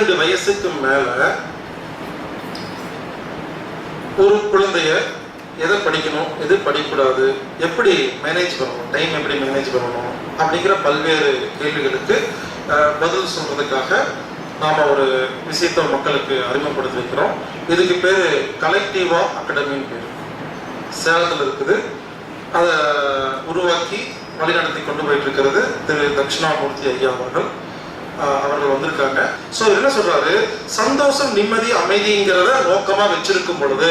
12 வயசுக்கு மேல ஒரு குழந்தைய எதை படிக்கணும், எது படிக்கக்கூடாது, எப்படி மேனேஜ் பண்ணணும், டைம் எப்படி மேனேஜ் பண்ணணும் அப்படிங்கிற பல்வேறு கேள்விகளுக்கு பதில் சொல்றதுக்காக நாம ஒரு விஷயத்தை மக்களுக்கு அறிமுகப்படுத்தி வைக்கிறோம். இதுக்கு பேரு கலெக்டிவா அகாடமின்னு பேரு. சேலத்தில் இருக்குது. அதை உருவாக்கி வழிநடத்தி கொண்டு போயிட்டு இருக்கிறது திரு தட்சிணாமூர்த்தி ஐயா அவர்கள் வந்திருக்காங்க. ஸோ என்ன சொல்றாரு, சந்தோஷம், நிம்மதி, அமைதிங்கிறத நோக்கமா வச்சிருக்கும் பொழுது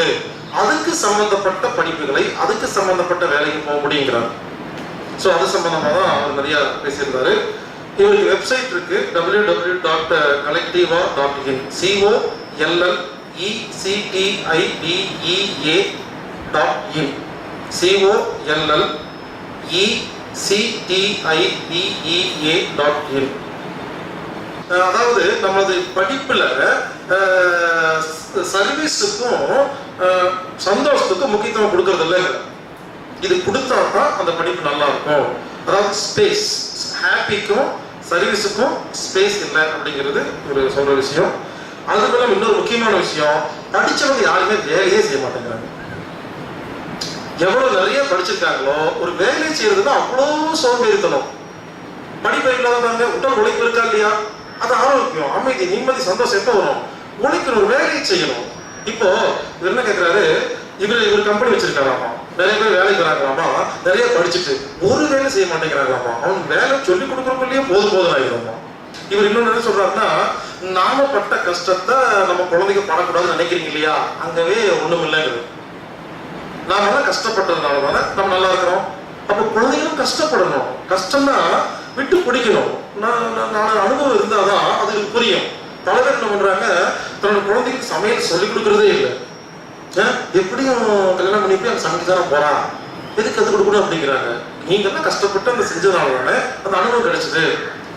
அதுக்கு சம்பந்தப்பட்ட படிப்புகளை, அதுக்கு சம்பந்தப்பட்ட வேலைக்கு போக முடியுங்கிறார். ஸோ அது சம்பந்தமாக தான் அவர் நிறைய பேசியிருந்தாரு. இவருக்கு வெப்சைட் இருக்கு, www.collectiva.in, COLLECTIDEA.in, COLLECTIDEA.in. அதாவது நமது படிப்புல சர்வீஸுக்கும் சந்தோஷத்துக்கும் முக்கியத்துவம் கொடுக்கறது இல்லை. இது கொடுத்தா தான் அந்த படிப்பு நல்லா இருக்கும். அதாவது ஸ்பேஸ், ஹாப்பிக்கும் சர்வீஸுக்கும் ஸ்பேஸ் இல்லை அப்படிங்கிறது ஒரு சொல்ற விஷயம். அதுக்கு இன்னொரு முக்கியமான விஷயம், படிச்சவங்க யாருமே வேலையே செய்ய மாட்டேங்கிறாங்க. எவ்வளவு நிறைய படிச்சிருக்காங்களோ ஒரு வேலை செய்யறதுன்னா அவ்வளோ சோம்பேறித்தனம். படிப்பு இல்லாதவங்க உடல் உழைப்பு இருக்கா இல்லையா, அது ஆரோக்கியம், அமைதி, நிம்மதி, சந்தோஷம் எப்போ வரும்? உழைக்கணும், ஒரு வேலையை செய்யணும். இப்போ இவர் என்ன கேட்கிறாரு, இவர் கம்பெனி வச்சிருக்காராமா, நிறைய பேர் வேலைக்கு வராங்களாமா, நிறைய படிச்சுட்டு ஒரு வேலை செய்ய மாட்டேங்கிறாங்களாமா. அவன் வேலை சொல்லி கொடுக்குறப்பலையே போதும் ஆகிடும்மா. இவர் இன்னொன்னு என்ன சொல்றாருன்னா, நாம பட்ட கஷ்டத்தை நம்ம குழந்தைங்க படக்கூடாதுன்னு நினைக்கிறீங்க இல்லையா, அங்கவே ஒண்ணும் இல்லைங்கிறது. நாம எல்லாம் கஷ்டப்பட்டதுனால தானே நம்ம நல்லா இருக்கிறோம். அப்போ குழந்தைகளும் கஷ்டப்படணும். கஷ்டம்னா விட்டு பிடிக்கணும். நான் அனுபவம் இருந்தாதான் அது புரியும். பல பேர் என்ன பண்றாங்க, தன்னோட குழந்தைக்கு சமையல் சொல்லிக் கொடுக்கறதே இல்லை. எப்படியும் கல்யாணம் பண்ணிட்டு அந்த சமைக்க தானே போறான், எதுக்கு கற்றுக் கொடுக்கணும் அப்படிங்கிறாங்க. நீங்க எல்லாம் கஷ்டப்பட்டு அந்த செஞ்சதுனால தானே அந்த அனுபவம் கிடைச்சது.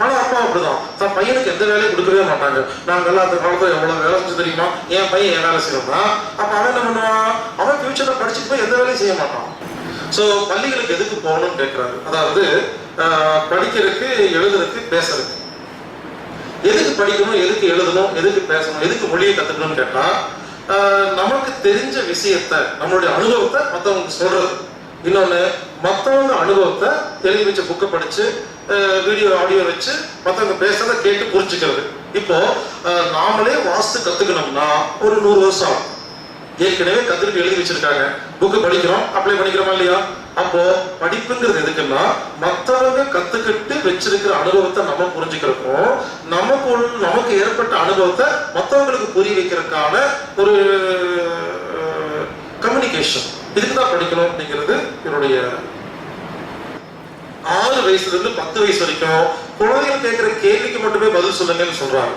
ஆனா அப்பா அப்படிதான், தன் பையனுக்கு எந்த வேலையும் கொடுக்கவே மாட்டாங்க. நாங்கெல்லாம் அந்த காலத்துல எவ்வளவு வேலை செஞ்சு தெரியுமா, என் பையன் என் வேலை செய்யணும்னா அப்ப அவன் என்ன பண்ணுவான், அவன் ஃபியூச்சர்ல படிச்சுட்டு போய் எந்த வேலையும் செய்ய மாட்டான். ஸோ பள்ளிகளுக்கு எதுக்கு போகணும்னு கேட்கிறாரு. அதாவது படிக்கிறதுக்கு, எழுதுறதுக்கு, பேசுறதுக்கு. எதுக்கு படிக்கணும், எதுக்கு எழுதணும், எதுக்கு பேசணும், எதுக்கு மொழியை கத்துக்கணும்னு கேட்டா, நமக்கு தெரிஞ்ச விஷயத்த, நம்மளுடைய அனுபவத்தை மற்றவங்களுக்கு சொல்றது. இன்னொன்னு, மற்றவங்க அனுபவத்தை எழுதி வச்ச புக்கை படிச்சு, வீடியோ ஆடியோ வச்சு மற்றவங்க பேசுறத கேட்டு புரிஞ்சுக்கிறது. இப்போ நாமளே வாசித்து கத்துக்கணும்னா ஒரு 100 வருஷம் ஆகும். ஏற்கனவே கத்துக்கிட்டு எழுதி வச்சிருக்காங்க, புக்கு படிக்கிறோம், அப்ளை பண்ணிக்கிறோமா இல்லையா? அப்போ படிப்புங்கிறது எதுக்குன்னா, மற்றவங்க கத்துக்கிட்டு வச்சிருக்கிற அனுபவத்தை நம்ம புரிஞ்சுக்கிறப்போம், நமக்கு ஏற்பட்ட அனுபவத்தை மற்றவங்களுக்கு புரிய வைக்கிறதுக்கான ஒரு கம்யூனிகேஷன். இதுக்குதான் படிக்கணும் அப்படிங்கிறது என்னுடைய. 6 வயசுல இருந்து 10 வயசு வரைக்கும் குழந்தைகள் கேட்கிற கேள்விக்கு மட்டுமே பதில் சொல்லுங்கன்னு சொல்றாங்க.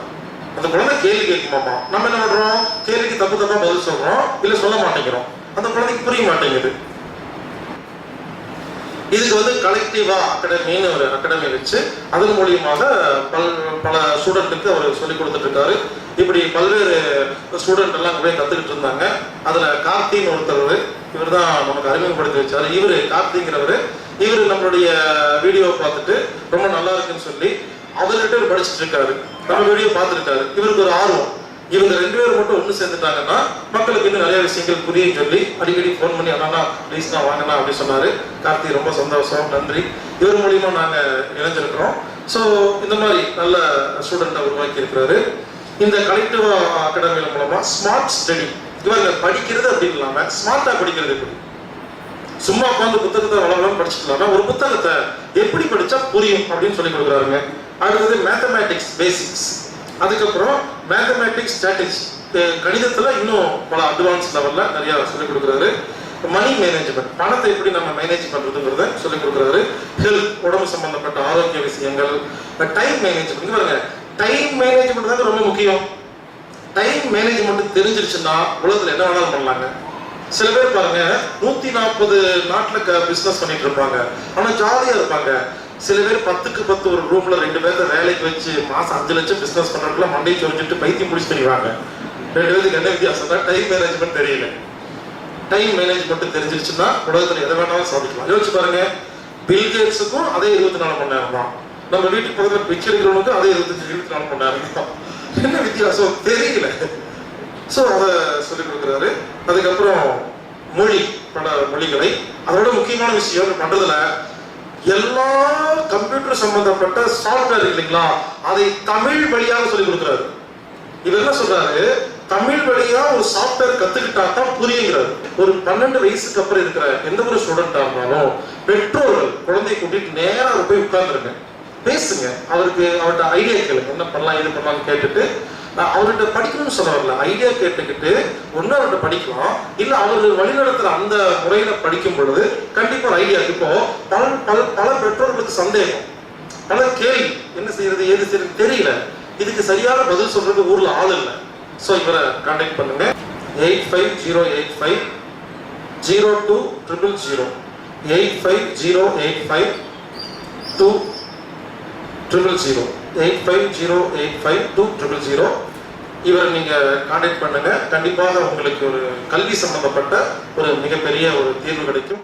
அந்த குழந்தை கேள்வி கேட்குமாமா, நம்ம என்ன பண்றோம், கேள்விக்கு தப்பா பதில் சொல்றோம், இல்ல சொல்ல மாட்டேங்கிறோம். அந்த குழந்தைக்கு புரிய மாட்டேங்குது. இதுக்கு கலெக்டிவா அகாடமின்னு ஒரு அகாடமி வச்சு அதன் மூலியமாக பல ஸ்டூடெண்ட்டுக்கு அவர் சொல்லி கொடுத்துட்டு இருக்காரு. இப்படி பல்வேறு ஸ்டூடெண்ட் எல்லாம் கூட கத்துக்கிட்டு இருந்தாங்க. அதுல கார்த்தின்னு ஒருத்தர், இவர் தான் நமக்கு அறிமுகப்படுத்தி வச்சாரு. இவரு கார்த்திங்கிறவர், இவர் நம்மளுடைய வீடியோவை பார்த்துட்டு ரொம்ப நல்லா இருக்குன்னு சொல்லி அவர்கிட்ட படிச்சுட்டு இருக்காரு. நம்ம வீடியோ பார்த்துருக்காரு. இவருக்கு ஒரு ஆர்வம், இவங்க 2 பேரும் மட்டும் ஒன்று சேர்ந்துட்டாங்கன்னா மக்களுக்கு இன்னும் நிறைய விஷயங்கள் புரியும் சொல்லி அடிக்கடி ஃபோன் பண்ணி அண்ணா ப்ளீஸ் நான் வாங்கினா அப்படின்னு சொன்னாரு. கார்த்திக் ரொம்ப சந்தோஷம், நன்றி. இவர் மூலியமா நாங்க இணைஞ்சிருக்கிறோம். ஸோ இந்த மாதிரி நல்ல ஸ்டூடெண்ட்டை உருவாக்கி இருக்கிறாரு. இந்த கலெக்டிவ் அகாடமி மூலமா ஸ்மார்ட் ஸ்டடி, இவங்க படிக்கிறது அப்படின்னு இல்லாம ஸ்மார்ட்டா படிக்கிறது. எப்படி சும்மா உட்காந்து புத்தகத்தை வளவளம் படிச்சுக்கலாமா, ஒரு புத்தகத்தை எப்படி படிச்சா புரியும் அப்படின்னு சொல்லி கொடுக்குறாருங்க. அடுத்தது மேத்தமேட்டிக்ஸ் பேசிக்ஸ், அதுக்கப்புறம் மேத்தமேட்டிக்ஸ் ஸ்ட்ராட்டஜி, கணிதத்துல இன்னும் பல அட்வான்ஸ் லெவல்ல நிறைய சொல்லிக் கொடுக்குறாரு. மணி மேனேஜ்மெண்ட், பணத்தை எப்படி நம்ம மேனேஜ் பண்றதுங்கிறத சொல்லிக் கொடுக்குறாரு. ஹெல்த், உடம்பு சம்பந்தப்பட்ட ஆரோக்கிய விஷயங்கள். டைம் மேனேஜ்மெண்ட் பாருங்க, டைம் மேனேஜ்மெண்ட் தான் ரொம்ப முக்கியம். டைம் மேனேஜ்மெண்ட் தெரிஞ்சிருச்சுன்னா உலகத்துல என்ன வேணாலும் பண்ணலாங்க. சில பேர் பாருங்க 140 நாட்டுல பிசினஸ் பண்ணிட்டு இருப்பாங்க, ஆனா ஜாலியா இருப்பாங்க. சில பேர் 10க்கு 10 ஒரு ரூம்ல 2 பேர்த்த வேலைக்கு வச்சு மாசம் 5 லட்சம் பிசினஸ் பண்றதுல மண்டையை சொரிஞ்சிட்டு பைத்தியம் முடிச்சு தெரிவாங்க. 2 பேருக்கு என்ன வித்தியாசம் தான், டைம் மேனேஜ்மெண்ட் தெரியல. டைம் மேனேஜ்மெண்ட் தெரிஞ்சிருச்சுன்னா உலகத்துல எதை வேணாலும் சாதிக்கலாம். யோசிச்சு பாருங்க, பில்கேட்ஸுக்கும் அதே 24 மணி நேரம் தான், நம்ம வீட்டுக்கு பக்கத்துல பிச்சை எடுக்கிறவனுக்கும் அதே 24 மணி நேரம் தான். என்ன வித்தியாசம் தெரியல. ஸோ அதை சொல்லிக் கொடுக்குறாரு. அதுக்கப்புறம் மொழி, பல மொழிகளை, அதோட முக்கியமான விஷயம் பண்றதுல எல்லா கம்ப்யூட்டர் சம்பந்தப்பட்ட சாஃப்ட்வேர் இல்லைங்களா, அதை தமிழ் வழியாக சொல்லிக் கொடுக்குறாரு. இது என்ன சொல்றாரு, தமிழ் வழியா ஒரு சாஃப்ட்வேர் கத்துக்கிட்டா தான் புரியுங்கிறாரு. ஒரு 12 வயசுக்கு அப்புறம் இருக்கிற எந்த ஒரு ஸ்டூடெண்டா இருந்தாலும் பெற்றோர்கள் குழந்தையை கூட்டிட்டு நேரா போய் உட்கார்ந்துருங்க, பேசுங்க, அவர்கிட்ட ஐடியா கேளுங்க, என்ன பண்ணலாம் இது பண்ணலாம் கேட்டுட்டு. அவர்கிட்ட படிக்கணும்னு சொல்ல வரல, ஐடியா கேட்டுக்கிட்டு ஒன்னு அவர்கிட்ட படிக்கலாம், இல்ல அவர் வழிநடத்துற அந்த முறையில படிக்கும் பொழுது கண்டிப்பா ஒரு ஐடியா. இப்போ பல பெற்றோர்களுக்கு சந்தேகம், பல கேள்வி, என்ன செய்யறது ஏது செய்யறது தெரியல, இதுக்கு சரியான பதில் சொல்றது ஊர்ல ஆள் இல்லை. ஸோ இவரை கான்டாக்ட் பண்ணுங்க. 8508502000 85085200 85085200 இவரை நீங்க கான்டாக்ட் பண்ணுங்க. கண்டிப்பாக உங்களுக்கு ஒரு கல்வி சம்பந்தப்பட்ட ஒரு மிகப்பெரிய ஒரு தீர்வு கிடைக்கும்.